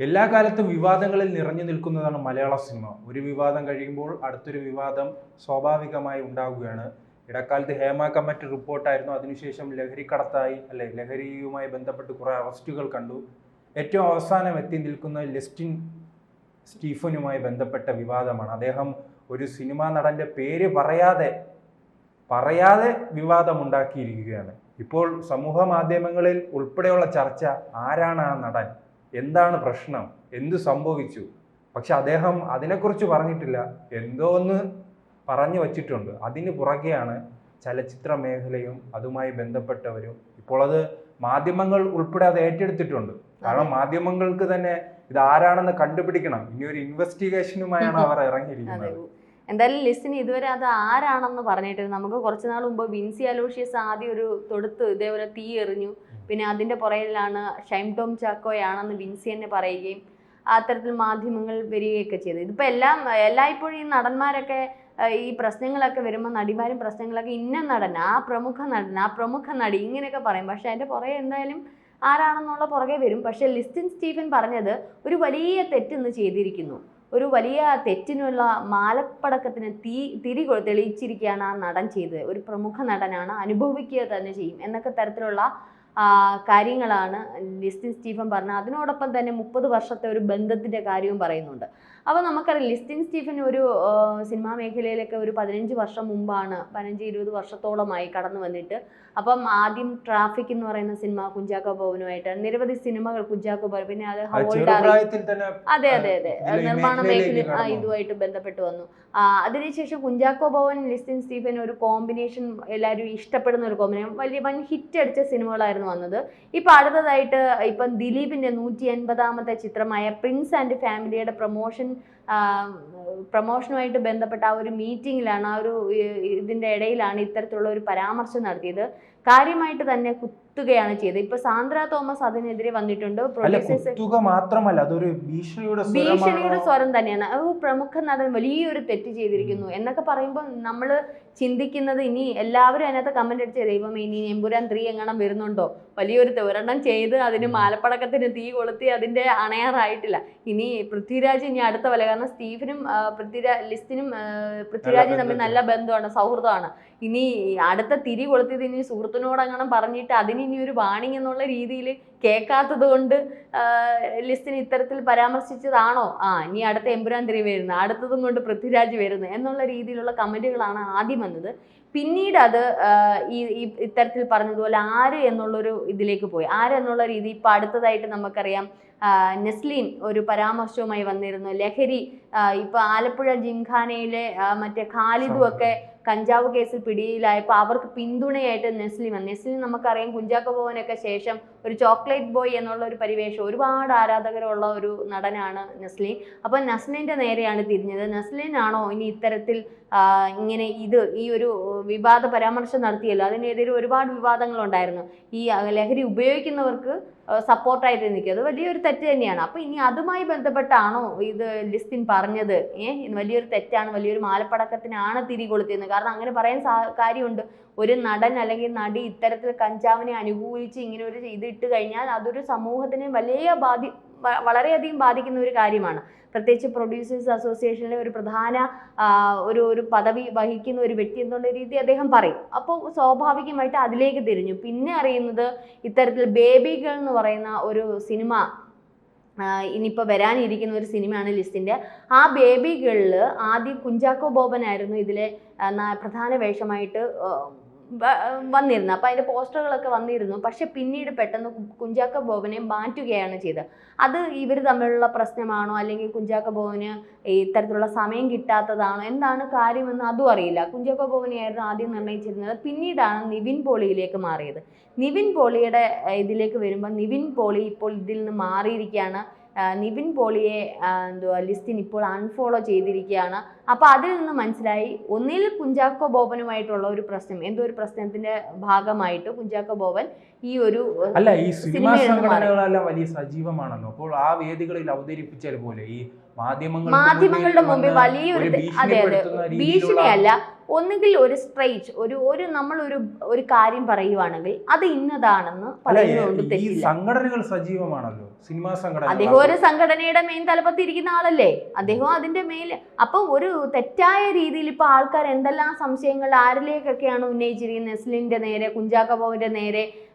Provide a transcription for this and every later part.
എല്ലാ കാലത്തും വിവാദങ്ങളിൽ നിറഞ്ഞു നിൽക്കുന്നതാണ് മലയാള സിനിമ. ഒരു വിവാദം കഴിയുമ്പോൾ അടുത്തൊരു വിവാദം സ്വാഭാവികമായി ഉണ്ടാവുകയാണ്. ഇടക്കാലത്ത് ഹേമ കമ്മിറ്റി റിപ്പോർട്ടായിരുന്നു, അതിനുശേഷം ലഹരിയുമായി ബന്ധപ്പെട്ട് കുറേ അറസ്റ്റുകൾ കണ്ടു. ഏറ്റവും അവസാനം എത്തി നിൽക്കുന്ന ലെസ്റ്റിൻ സ്റ്റീഫനുമായി ബന്ധപ്പെട്ട വിവാദമാണ്. അദ്ദേഹം ഒരു സിനിമാ നടൻ്റെ പേര് പറയാതെ വിവാദമുണ്ടാക്കിയിരിക്കുകയാണ്. ഇപ്പോൾ സമൂഹ മാധ്യമങ്ങളിൽ ഉൾപ്പെടെയുള്ള ചർച്ച, ആരാണ് ആ നടൻ, എന്താണ് പ്രശ്നം, എന്തു സംഭവിച്ചു. പക്ഷെ അദ്ദേഹം അതിനെക്കുറിച്ച് പറഞ്ഞിട്ടില്ല, എന്തോ ഒന്ന് പറഞ്ഞു വച്ചിട്ടുണ്ട്. അതിന് പുറകെയാണ് ചലച്ചിത്ര മേഖലയും അതുമായി ബന്ധപ്പെട്ടവരും. ഇപ്പോൾ അത് മാധ്യമങ്ങൾ ഉൾപ്പെടെ അത് ഏറ്റെടുത്തിട്ടുണ്ട്. കാരണം മാധ്യമങ്ങൾക്ക് തന്നെ ഇത് ആരാണെന്ന് കണ്ടുപിടിക്കണം. ഇനി ഒരു ഇൻവെസ്റ്റിഗേഷനുമായാണ് അവർ ഇറങ്ങിയിരിക്കുന്നത്. എന്തായാലും ലിസ്റ്റിന് ഇതുവരെ അത് ആരാണെന്ന് പറഞ്ഞിട്ടില്ല. നമുക്ക് കുറച്ച് നാൾ മുമ്പ് വിൻസി അലോഷ്യസ് ആദ്യം ഒരു തൊടുത്ത് ഇതേപോലെ തീ എറിഞ്ഞു. പിന്നെ അതിൻ്റെ പുറകിലാണ് ഷൈം ടോം ചാക്കോയാണെന്ന് വിൻസി തന്നെ പറയുകയും അത്തരത്തിൽ മാധ്യമങ്ങൾ വരികയൊക്കെ ചെയ്തു. ഇതിപ്പോൾ എല്ലായ്പ്പോഴും ഈ നടന്മാരൊക്കെ ഈ പ്രശ്നങ്ങളൊക്കെ വരുമ്പോൾ, നടിമാരും പ്രശ്നങ്ങളൊക്കെ ഇന്ന നടൻ, ആ പ്രമുഖ നടി ഇങ്ങനെയൊക്കെ പറയും. പക്ഷെ അതിൻ്റെ പുറകെ എന്തായാലും ആരാണെന്നുള്ള പുറകെ വരും. പക്ഷെ ലിസ്റ്റിൻ സ്റ്റീഫൻ പറഞ്ഞത് ഒരു വലിയ തെറ്റിന്ന് ചെയ്തിരിക്കുന്നു, ഒരു വലിയ തെറ്റിനുള്ള മാലപ്പടക്കത്തിന് തിരി തെളിയിച്ചിരിക്കുകയാണ് ആ നടൻ ചെയ്തത്. ഒരു പ്രമുഖ നടനാണ്, അനുഭവിക്കുക തന്നെ ചെയ്യും എന്നൊക്കെ തരത്തിലുള്ള കാര്യങ്ങളാണ് ലിസ്റ്റിൻ സ്റ്റീഫൻ പറഞ്ഞത്. അതിനോടൊപ്പം തന്നെ 30 വർഷത്തെ ഒരു ബന്ധത്തിൻ്റെ കാര്യവും പറയുന്നുണ്ട്. അപ്പോൾ നമുക്കറിയാം, ലിസ്റ്റിൻ സ്റ്റീഫൻ ഒരു സിനിമാ മേഖലയിലൊക്കെ ഒരു 15 വർഷം മുമ്പാണ്, 15-20 വർഷത്തോളമായി കടന്നു വന്നിട്ട്. അപ്പം ആദ്യം ട്രാഫിക് എന്ന് പറയുന്ന സിനിമ കുഞ്ചാക്കോ ബോബനുമായിട്ട് നിരവധി സിനിമകൾ കുഞ്ചാക്കോ ബോബൻ, പിന്നെ അത് അതെ നിർമ്മാണ മേഖല ഇതുമായിട്ട് ബന്ധപ്പെട്ട് വന്നു. അതിനുശേഷം കുഞ്ചാക്കോ ബോബൻ ലിസ്റ്റിൻ സ്റ്റീഫൻ ഒരു കോമ്പിനേഷൻ എല്ലാവരും ഇഷ്ടപ്പെടുന്ന ഒരു കോമ്പിനേഷൻ, വൻ ഹിറ്റ് അടിച്ച സിനിമകളായിരുന്നു വന്നത്. ഇപ്പം അടുത്തതായിട്ട് ഇപ്പം ദിലീപിൻ്റെ 180ാമത്തെ ചിത്രമായ പ്രിൻസ് ആൻഡ് ഫാമിലിയുടെ പ്രൊമോഷനുമായിട്ട് ബന്ധപ്പെട്ട ആ ഒരു മീറ്റിങ്ങിലാണ്, ആ ഒരു ഇതിൻ്റെ ഇടയിലാണ് ഇത്തരത്തിലുള്ള ഒരു പരാമർശം നടത്തിയത്. കാര്യമായിട്ട് തന്നെ കുത്തുകയാണ് ചെയ്തത്. ഇപ്പൊ സാന്ദ്ര തോമസ് അതിനെതിരെ വന്നിട്ടുണ്ട്. മാത്രമല്ല, അതൊരു ഭീഷണിയുടെ സ്വരം തന്നെയാണ്. പ്രമുഖ നടൻ വലിയൊരു തെറ്റ് ചെയ്തിരിക്കുന്നു എന്നൊക്കെ പറയുമ്പോൾ നമ്മൾ ചിന്തിക്കുന്നത്, ഇനി എല്ലാവരും അതിനകത്ത് കമന്റ് അടിച്ച് ദൈവം ഇനി എമ്പുരാൻ 3 എങ്ങണം വരുന്നുണ്ടോ, വലിയൊരു ഒരെണ്ണം ചെയ്ത് അതിന് മാലപ്പടക്കത്തിന് തീ കൊളുത്തി അതിന്റെ അണയാറായിട്ടില്ല. ഇനി പൃഥ്വിരാജ് ഇനി അടുത്ത വല, കാരണം സ്റ്റീഫനും ലിസ്റ്റിനും പൃഥ്വിരാജും തമ്മിൽ നല്ല ബന്ധമാണ്, സൗഹൃദമാണ്. ഇനി അടുത്ത തിരി കൊളുത്തിയത് ഇനി സുഹൃത്തിനോടങ്ങനെ പറഞ്ഞിട്ട് അതിന് ഇനി ഒരു വാണിംഗ് എന്നുള്ള രീതിയിൽ കേൾക്കാത്തത് കൊണ്ട് ലിസ്റ്റിന് ഇത്തരത്തിൽ പരാമർശിച്ചതാണോ, ഇനി അടുത്ത എമ്പുരാൻ 3 വരുന്നത്, അടുത്തതും കൊണ്ട് പൃഥ്വിരാജ് വരുന്നത് എന്നുള്ള രീതിയിലുള്ള കമന്റുകളാണ് ആദ്യം വന്നത്. പിന്നീട് അത് ഇത്തരത്തിൽ പറഞ്ഞതുപോലെ ആര് എന്നുള്ളൊരു ഇതിലേക്ക് പോയി. ആര് എന്നുള്ള രീതി ഇപ്പം അടുത്തതായിട്ട് നമുക്കറിയാം, നെസ്ലിൻ ഒരു പരാമർശവുമായി വന്നിരുന്നു. ലഹരി ഇപ്പൊ ആലപ്പുഴ ജിംഖാനയിലെ മറ്റേ ഖാലിദും ഒക്കെ കഞ്ചാവ് കേസിൽ പിടിയിലായപ്പോൾ അവർക്ക് പിന്തുണയായിട്ട് നെസ്ലിൻ നമുക്കറിയാം, കുഞ്ചാക്കോ ബോബനൊക്കെ ശേഷം ഒരു ചോക്ലേറ്റ് ബോയ് എന്നുള്ള ഒരു പരിവേഷം, ഒരുപാട് ആരാധകരുള്ള ഒരു നടനാണ് നെസ്ലിൻ. അപ്പം നെസ്ലിൻ്റെ നേരെയാണ് തിരിഞ്ഞത്. നെസ്ലിനാണോ ഇനി ഇത്തരത്തിൽ ഇങ്ങനെ ഈ ഒരു വിവാദ പരാമർശം നടത്തിയല്ലോ, അതിനെതിരെ ഒരുപാട് വിവാദങ്ങളുണ്ടായിരുന്നു. ഈ ലഹരി ഉപയോഗിക്കുന്നവർക്ക് സപ്പോർട്ടായിട്ട് നിൽക്കുക, അത് വലിയൊരു തെറ്റ് തന്നെയാണ്. അപ്പോൾ ഇനി അതുമായി ബന്ധപ്പെട്ടാണോ ഇത് ലിസ്റ്റിൻ പറഞ്ഞത്, വലിയൊരു തെറ്റാണ്, വലിയൊരു മാലപ്പടക്കത്തിനാണ് തിരി കൊളുത്തിയെന്ന്. കാരണം അങ്ങനെ പറയാൻ കാര്യമുണ്ട്. ഒരു നടൻ അല്ലെങ്കിൽ നടി ഇത്തരത്തിൽ കഞ്ചാവിനെ അനുകൂലിച്ച് ഇങ്ങനെ ഒരു ഇതിട്ട് കഴിഞ്ഞാൽ അതൊരു സമൂഹത്തിനെ വളരെയധികം ബാധിക്കുന്ന ഒരു കാര്യമാണ്. പ്രത്യേകിച്ച് പ്രൊഡ്യൂസേഴ്സ് അസോസിയേഷനിലെ ഒരു പ്രധാന ഒരു പദവി വഹിക്കുന്ന ഒരു വ്യക്തി എന്നുള്ള രീതി അദ്ദേഹം പറയും. അപ്പോൾ സ്വാഭാവികമായിട്ട് അതിലേക്ക് തിരിഞ്ഞു. പിന്നെ അറിയുന്നത് ഇത്തരത്തിൽ ബേബി ഗേൾ എന്ന് പറയുന്ന ഒരു സിനിമ ഇനിയിപ്പോൾ വരാനിരിക്കുന്ന ഒരു സിനിമയാണ് ലിസ്റ്റിൻ്റെ. ആ ബേബി ഗേളിൽ ആദ്യം കുഞ്ചാക്കോ ബോബനായിരുന്നു ഇതിലെ പ്രധാന വേഷമായിട്ട് വന്നിരുന്നത്. അപ്പോൾ അതിൻ്റെ പോസ്റ്ററുകളൊക്കെ വന്നിരുന്നു. പക്ഷെ പിന്നീട് പെട്ടെന്ന് കുഞ്ചാക്കോ ബോബനെ മാറ്റുകയാണ് ചെയ്തത്. അത് ഇവർ തമ്മിലുള്ള പ്രശ്നമാണോ, അല്ലെങ്കിൽ കുഞ്ചാക്കോ ബോബന് ഇത്തരത്തിലുള്ള സമയം കിട്ടാത്തതാണോ, എന്താണ് കാര്യമെന്ന് അതും അറിയില്ല. കുഞ്ചാക്കോ ബോബനെയായിരുന്നു ആദ്യം നിർണ്ണയിച്ചിരുന്നത്. പിന്നീടാണ് നിവിൻ പോളിയിലേക്ക് മാറിയത്. നിവിൻ പോളിയുടെ ഇതിലേക്ക് വരുമ്പോൾ നിവിൻ പോളി ഇപ്പോൾ ഇതിൽ നിന്ന് മാറിയിരിക്കുകയാണ്. നിവിൻ പോളിയെ ലിസ്റ്റിൻ ഇപ്പോൾ അൺഫോളോ ചെയ്തിരിക്കുകയാണ്. അപ്പോൾ അതിൽ നിന്ന് മനസ്സിലായി, ഒന്നിൽ കുഞ്ചാക്കോ ബോബനുമായിട്ടുള്ള ഒരു പ്രശ്നം, എന്തോ ഒരു പ്രശ്നത്തിന്റെ ഭാഗമായിട്ട് കുഞ്ചാക്കോ ബോബൻ ഈ ഒരു സിനിമാ സംഘടനകളെല്ലാം വലിയ സജീവമാണല്ലോ. അപ്പോൾ ആ വേദികളിൽ അവതരിപ്പിച്ചാൽ പോലെ ഈ മാധ്യമങ്ങളുടെ മുമ്പിൽ വലിയൊരു ഭീഷണിയല്ല, ഒന്നുകിൽ ഒരു സ്ട്രൈറ്റ് ഒരു നമ്മളൊരു ഒരു കാര്യം പറയുവാണെങ്കിൽ അത് ഇന്നതാണെന്ന് പറയുന്നതുകൊണ്ട് ഈ തെറ്റില്ല. സംഘടനകൾ സജീവമാണല്ലോ, സിനിമാ സംഘടന. അദ്ദേഹം ഒരു സംഘടനയുടെ മെയിൻ തലപ്പത്തിരിക്കുന്ന ആളല്ലേ, അദ്ദേഹം അതിന്റെ മെയിൻ. അപ്പൊ ഒരു തെറ്റായ രീതിയിൽ ഇപ്പൊ ആൾക്കാർ എന്തെല്ലാം സംശയങ്ങൾ ആരിലേക്കൊക്കെയാണ് ഉന്നയിച്ചിരിക്കുന്നത്, നെസ്ലിന്റെ നേരെ, കുഞ്ചാക്കോ ബോബന്റെ നേരെ,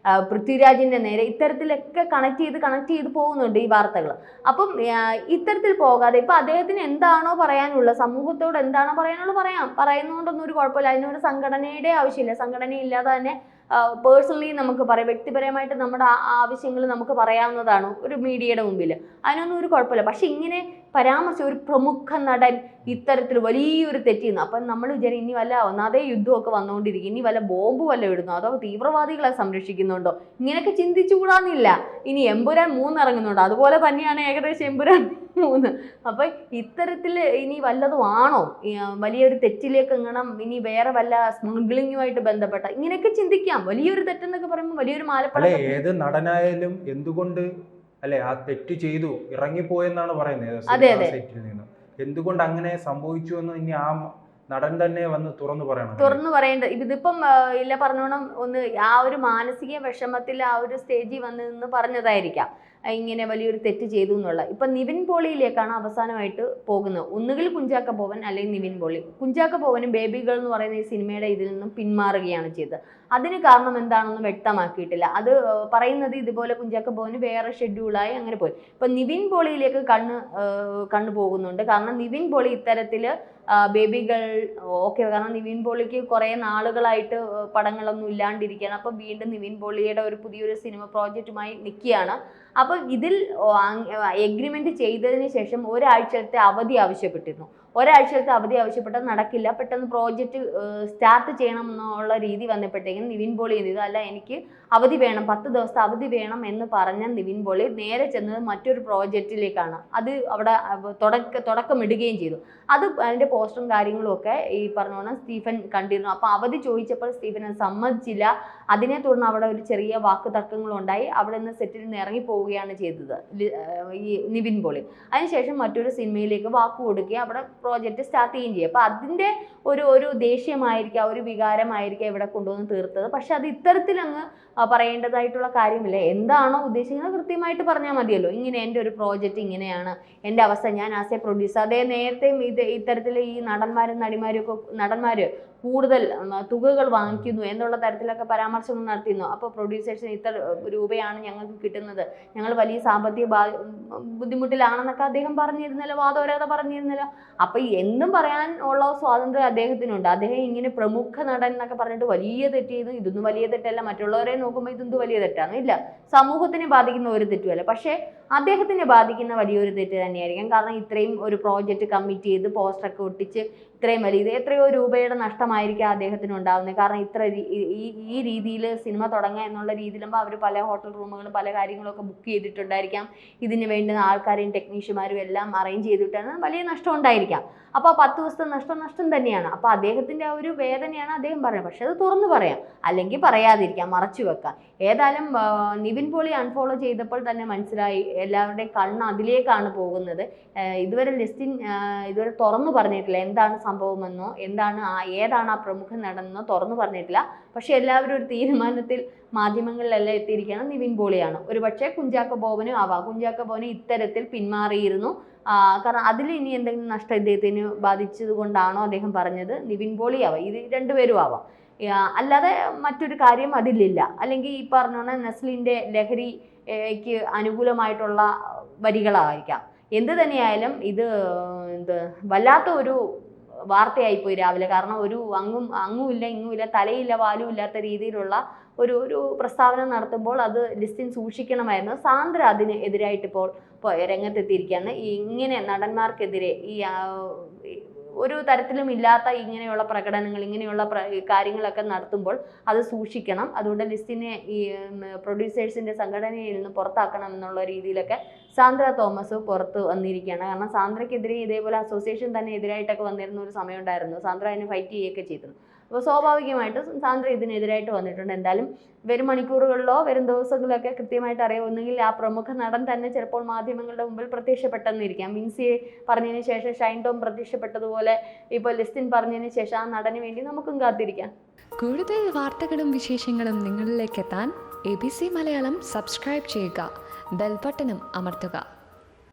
പൃഥ്വിരാജിന്റെ നേരെ, ഇത്തരത്തിലൊക്കെ കണക്ട് ചെയ്ത് പോകുന്നുണ്ട് ഈ വാർത്തകൾ. അപ്പം ഇത്തരത്തിൽ പോകാതെ ഇപ്പൊ അദ്ദേഹത്തിന് എന്താണോ പറയാനുള്ളത്, സമൂഹത്തോട് എന്താണോ പറയാനുള്ളത് പറയുന്നതുകൊണ്ടൊന്നും ഒരു കുഴപ്പമില്ല. അതിനൊരു സംഘടനയുടെ ആവശ്യമില്ല. സംഘടന ഇല്ലാതെ തന്നെ പേഴ്സണലി നമുക്ക് പറയാം, വ്യക്തിപരമായിട്ട് നമ്മുടെ ആവശ്യങ്ങൾ നമുക്ക് പറയാവുന്നതാണ് ഒരു മീഡിയയുടെ മുമ്പിൽ, അതിനൊന്നും ഒരു കുഴപ്പമില്ല. പക്ഷെ ഇങ്ങനെ പരാമർശിച്ച ഒരു പ്രമുഖ നടൻ ഇത്തരത്തിൽ വലിയൊരു തെറ്റിന്ന്, അപ്പം നമ്മൾ വിചാരിക്കും ഇനി വല്ല ഒന്നാതെ യുദ്ധമൊക്കെ വന്നുകൊണ്ടിരിക്കും, ഇനി വല്ല ബോംബ് വല്ല ഇടുന്നോ, അതോ തീവ്രവാദികളെ സംരക്ഷിക്കുന്നുണ്ടോ, ഇങ്ങനെയൊക്കെ ചിന്തിച്ചുകൂടാന്നില്ല. ഇനി എമ്പുരാൻ 3 ഇറങ്ങുന്നുണ്ടോ, അതുപോലെ തന്നെയാണ് ഏകദേശം എമ്പുരാൻ 3. അപ്പൊ ഇത്തരത്തിൽ ഇനി വല്ലതും ആണോ, വലിയൊരു തെറ്റിലേക്ക് എങ്ങണം, ഇനി വേറെ വല്ല സ്മഗ്ലിങ്ങുമായിട്ട് ബന്ധപ്പെട്ട, ഇങ്ങനെയൊക്കെ ചിന്തിക്കാം. വലിയൊരു തെറ്റെന്നൊക്കെ പറയുമ്പോൾ വലിയൊരു മാലപ്പഴ. ഏത് നടനായാലും എന്തുകൊണ്ട് അല്ലെ ആ തെറ്റ് ചെയ്തു ഇറങ്ങിപ്പോയെന്നാണ് പറയുന്നത് സെറ്റിൽ നിന്ന്. എന്തുകൊണ്ട് അങ്ങനെ സംഭവിച്ചു എന്ന് ഇനി ആ നടൻ തന്നെ വന്ന് തുറന്നു പറയേണ്ടത്. ഇതിപ്പം ഇല്ല പറഞ്ഞോണം ഒന്ന് ആ ഒരു മാനസിക വിഷമത്തിൽ ആ ഒരു സ്റ്റേജിൽ വന്ന് നിന്ന് പറഞ്ഞതായിരിക്കാം ഇങ്ങനെ വലിയൊരു തെറ്റ് ചെയ്തു എന്നുള്ള. ഇപ്പൊ നിവിൻ പോളിയിലേക്കാണ് അവസാനമായിട്ട് പോകുന്നത്. ഒന്നുകിൽ കുഞ്ചാക്കോ ബോബൻ അല്ലെങ്കിൽ നിവിൻ പോളി. കുഞ്ചാക്കോ ബോബനും ബേബി ഗേൾ എന്ന് പറയുന്ന ഈ സിനിമയുടെ ഇതിൽ നിന്നും പിന്മാറുകയാണ് ചെയ്തത്. അതിന് കാരണം എന്താണെന്ന് വ്യക്തമാക്കിയിട്ടില്ല. അത് പറയുന്നത് ഇതുപോലെ കുഞ്ചാക്കോ ബോബന് വേറെ ഷെഡ്യൂളായി അങ്ങനെ പോയി. ഇപ്പൊ നിവിൻ പോളിയിലേക്ക് കണ്ണു പോകുന്നുണ്ട്. കാരണം നിവിൻ പോളി ഇത്തരത്തില് ബേബി ഗേൾ ഓക്കെ, കാരണം നിവിൻ പോളിക്ക് കുറേ നാളുകളായിട്ട് പടങ്ങളൊന്നും ഇല്ലാണ്ടിരിക്കുകയാണ്. അപ്പം വീണ്ടും നിവിൻ പോളിയുടെ ഒരു പുതിയൊരു സിനിമ പ്രോജക്റ്റുമായി നിൽക്കുകയാണ്. അപ്പം ഇതിൽ എഗ്രിമെന്റ് ചെയ്തതിന് ശേഷം ഒരാഴ്ചത്തെ അവധി ആവശ്യപ്പെട്ടിരുന്നു. ഒരാഴ്ചത്തെ അവധി ആവശ്യപ്പെട്ടത് നടക്കില്ല, പെട്ടെന്ന് പ്രോജക്റ്റ് സ്റ്റാർട്ട് ചെയ്യണം എന്നുള്ള രീതി വന്നപ്പോഴത്തേക്കും നിവിൻ പോളി എന്ത് ചെയ്തു, അല്ല എനിക്ക് അവധി വേണം, 10 ദിവസത്തെ അവധി വേണം എന്ന് പറഞ്ഞ നിവിൻ പോളി നേരെ ചെന്നത് മറ്റൊരു പ്രോജക്റ്റിലേക്കാണ്. അത് അവിടെ തുടക്കമിടുകയും ചെയ്തു. അത് അതിൻ്റെ പോസ്റ്ററും കാര്യങ്ങളും ഒക്കെ ഈ പറഞ്ഞോണം സ്റ്റീഫൻ കണ്ടിരുന്നു. അപ്പോൾ അവധി ചോദിച്ചപ്പോൾ സ്റ്റീഫൻ അത് സമ്മതിച്ചില്ല. അതിനെ തുടർന്ന് അവിടെ ഒരു ചെറിയ വാക്ക് തർക്കങ്ങളുണ്ടായി. അവിടെ നിന്ന് സെറ്റിൽ നിന്ന് ഇറങ്ങിപ്പോവുകയാണ് ചെയ്തത് ഈ നിവിൻ പോളി. അതിനുശേഷം മറ്റൊരു സിനിമയിലേക്ക് വാക്ക് കൊടുക്കുകയും അവിടെ പ്രോജക്റ്റ് സ്റ്റാർട്ട് ചെയ്യുകയും ചെയ്യും. അപ്പോൾ അതിൻ്റെ ഒരു ദേഷ്യമായിരിക്കാം, ഒരു വികാരമായിരിക്കാം ഇവിടെ കൊണ്ടുവന്ന് തീർത്തത്. പക്ഷെ അത് ഇത്തരത്തിലങ്ങ് പറയേണ്ടതായിട്ടുള്ള കാര്യമില്ല. എന്താണോ ഉദ്ദേശിക്കുന്നത് കൃത്യമായിട്ട് പറഞ്ഞാൽ മതിയല്ലോ. ഇങ്ങനെ എൻ്റെ ഒരു പ്രോജക്റ്റ് ഇങ്ങനെയാണ്, എൻ്റെ അവസ്ഥ, ഞാൻ ആസ് എ പ്രൊഡ്യൂസർ. അതേ നേരത്തെയും ഇത്തരത്തിൽ ഈ നടന്മാരും നടിമാരും ഒക്കെ നടന്മാർ കൂടുതൽ തുകകൾ വാങ്ങിക്കുന്നു എന്നുള്ള തരത്തിലൊക്കെ പരാമർശങ്ങൾ നടത്തിയിരുന്നു. അപ്പോൾ പ്രൊഡ്യൂസേഴ്സിന് ഇത്ര രൂപയാണ് ഞങ്ങൾക്ക് കിട്ടുന്നത്, ഞങ്ങൾ വലിയ സാമ്പത്തിക ബുദ്ധിമുട്ടിലാണെന്നൊക്കെ അദ്ദേഹം പറഞ്ഞിരുന്നല്ലോ, വാദോരാതെ പറഞ്ഞിരുന്നല്ലോ. അപ്പോൾ എന്തും പറയാൻ ഉള്ള സ്വാതന്ത്ര്യം അദ്ദേഹത്തിനുണ്ട്. അദ്ദേഹം ഇങ്ങനെ പ്രമുഖ നടൻ എന്നൊക്കെ പറഞ്ഞിട്ട് വലിയ തെറ്റ് ചെയ്തു, ഇതൊന്നും വലിയ തെറ്റല്ല, മറ്റുള്ളവരെ നോക്കുമ്പോൾ ഇതൊന്നും വലിയ തെറ്റാണ് ഇല്ല, സമൂഹത്തിനെ ബാധിക്കുന്ന ഒരു തെറ്റുമല്ല. പക്ഷേ അദ്ദേഹത്തിനെ ബാധിക്കുന്ന വലിയൊരു തെറ്റ് തന്നെയായിരിക്കും. കാരണം ഇത്രയും ഒരു പ്രോജക്റ്റ് കമ്മിറ്റ് ചെയ്ത് പോസ്റ്ററൊക്കെ ഒട്ടിച്ച് ഇത്രയും വലിയ എത്രയോ രൂപയുടെ നഷ്ടമായിരിക്കും അദ്ദേഹത്തിന് ഉണ്ടാകുന്നത്. കാരണം ഇത്ര ഈ രീതിയിൽ സിനിമ തുടങ്ങുക എന്നുള്ള രീതിയിലാകുമ്പോൾ അവർ പല ഹോട്ടൽ റൂമുകളും പല കാര്യങ്ങളൊക്കെ ബുക്ക് ചെയ്തിട്ടുണ്ടായിരിക്കാം. ഇതിന് വേണ്ടുന്ന ആൾക്കാരെയും ടെക്നീഷ്യന്മാരും എല്ലാം അറേഞ്ച് ചെയ്തിട്ടാണ് വലിയ നഷ്ടം ഉണ്ടായിരിക്കാം. അപ്പോൾ 10 ദിവസത്തെ നഷ്ടം തന്നെയാണ്. അപ്പോൾ അദ്ദേഹത്തിൻ്റെ ആ ഒരു വേദനയാണ് അദ്ദേഹം പറയുന്നത്. പക്ഷെ അത് തുറന്നു പറയാം, അല്ലെങ്കിൽ പറയാതിരിക്കാം, മറച്ചു വെക്കാം. ഏതായാലും നിവിൻ പോളി അൺഫോളോ ചെയ്തപ്പോൾ തന്നെ മനസ്സിലായി എല്ലാവരുടെയും കണ്ണ് അതിലേക്കാണ് പോകുന്നത്. ഇതുവരെ ഇതുവരെ തുറന്നു പറഞ്ഞിട്ടില്ല എന്താണ് സംഭവമെന്നോ ഏതാണ് ആ പ്രമുഖ നടനെന്നോ തുറന്നു പറഞ്ഞിട്ടില്ല. പക്ഷെ എല്ലാവരും ഒരു തീരുമാനത്തിൽ മാധ്യമങ്ങളിലെല്ലാം എത്തിയിരിക്കുകയാണ് നിവിൻ പോളിയാണ്. ഒരു പക്ഷേ കുഞ്ചാക്കോ ബോബനും ആവാം. കുഞ്ചാക്കോ ബോബന് ഇത്തരത്തിൽ പിന്മാറിയിരുന്നു. കാരണം അതിൽ ഇനി എന്തെങ്കിലും നഷ്ടം ഇദ്ദേഹത്തിന് ബാധിച്ചത് കൊണ്ടാണോ അദ്ദേഹം പറഞ്ഞത്, നിവിൻ പോളി ആവാം, ഇത് രണ്ടുപേരും ആവാം. അല്ലാതെ മറ്റൊരു കാര്യം അതിലില്ല. അല്ലെങ്കിൽ ഈ പറഞ്ഞോണം നെസ്ലിൻ്റെ ലഹരിക്ക് അനുകൂലമായിട്ടുള്ള വരികളായിരിക്കാം. എന്ത് തന്നെയായാലും ഇത് വല്ലാത്ത ഒരു വാർത്തയായിപ്പോയി രാവിലെ. കാരണം ഒരു അങ്ങുമില്ല ഇങ്ങുമില്ല, തലയില്ല വാലും ഇല്ലാത്ത രീതിയിലുള്ള ഒരു പ്രസ്താവന നടത്തുമ്പോൾ അത് ലിസ്റ്റിൻ സൂക്ഷിക്കണമായിരുന്നു. സാന്ദ്ര അതിന് എതിരായിട്ട് ഇപ്പോൾ രംഗത്തെത്തിയിരിക്കുകയാണ്. ഇങ്ങനെ നടന്മാർക്കെതിരെ ഈ ഒരു തരത്തിലും ഇല്ലാത്ത ഇങ്ങനെയുള്ള പ്രകടനങ്ങൾ, ഇങ്ങനെയുള്ള കാര്യങ്ങളൊക്കെ നടത്തുമ്പോൾ അത് സൂക്ഷിക്കണം. അതുകൊണ്ട് ലിസ്റ്റിനെ ഈ പ്രൊഡ്യൂസേഴ്സിൻ്റെ സംഘടനയിൽ നിന്ന് പുറത്താക്കണം എന്നുള്ള രീതിയിലൊക്കെ സാന്ദ്ര തോമസ് പുറത്ത് വന്നിരിക്കുകയാണ്. കാരണം സാന്ദ്രയ്ക്കെതിരെ ഇതേപോലെ അസോസിയേഷൻ തന്നെ എതിരായിട്ടൊക്കെ വന്നിരുന്ന ഒരു സമയം ഉണ്ടായിരുന്നു. സാന്ദ്ര അതിനെ ഫൈറ്റ് ചെയ്യുകയൊക്കെ ചെയ്തിരുന്നു. അപ്പോൾ സ്വാഭാവികമായിട്ടും സാന്ദ്ര ഇതിനെതിരായിട്ട് വന്നിട്ടുണ്ട്. എന്തായാലും വരും മണിക്കൂറുകളിലോ വരും ദിവസങ്ങളിലോ ഒക്കെ കൃത്യമായിട്ട് അറിയാം. ഒന്നുകിൽ ആ പ്രമുഖ നടൻ തന്നെ ചിലപ്പോൾ മാധ്യമങ്ങളുടെ മുമ്പിൽ പ്രത്യക്ഷപ്പെട്ടെന്നിരിക്കാം. വിൻസിയെ പറഞ്ഞതിന് ശേഷം ഷൈൻ ടോം പ്രത്യക്ഷപ്പെട്ടതുപോലെ ഇപ്പോൾ ലിസ്റ്റിൻ പറഞ്ഞതിന് ശേഷം ആ നടന് വേണ്ടി നമുക്കും കാത്തിരിക്കാം. കൂടുതൽ വാർത്തകളും വിശേഷങ്ങളും നിങ്ങളിലേക്ക് എത്താൻ ABC മലയാളം സബ്സ്ക്രൈബ് ചെയ്യുക, ബെൽ ബട്ടണും അമർത്തുക.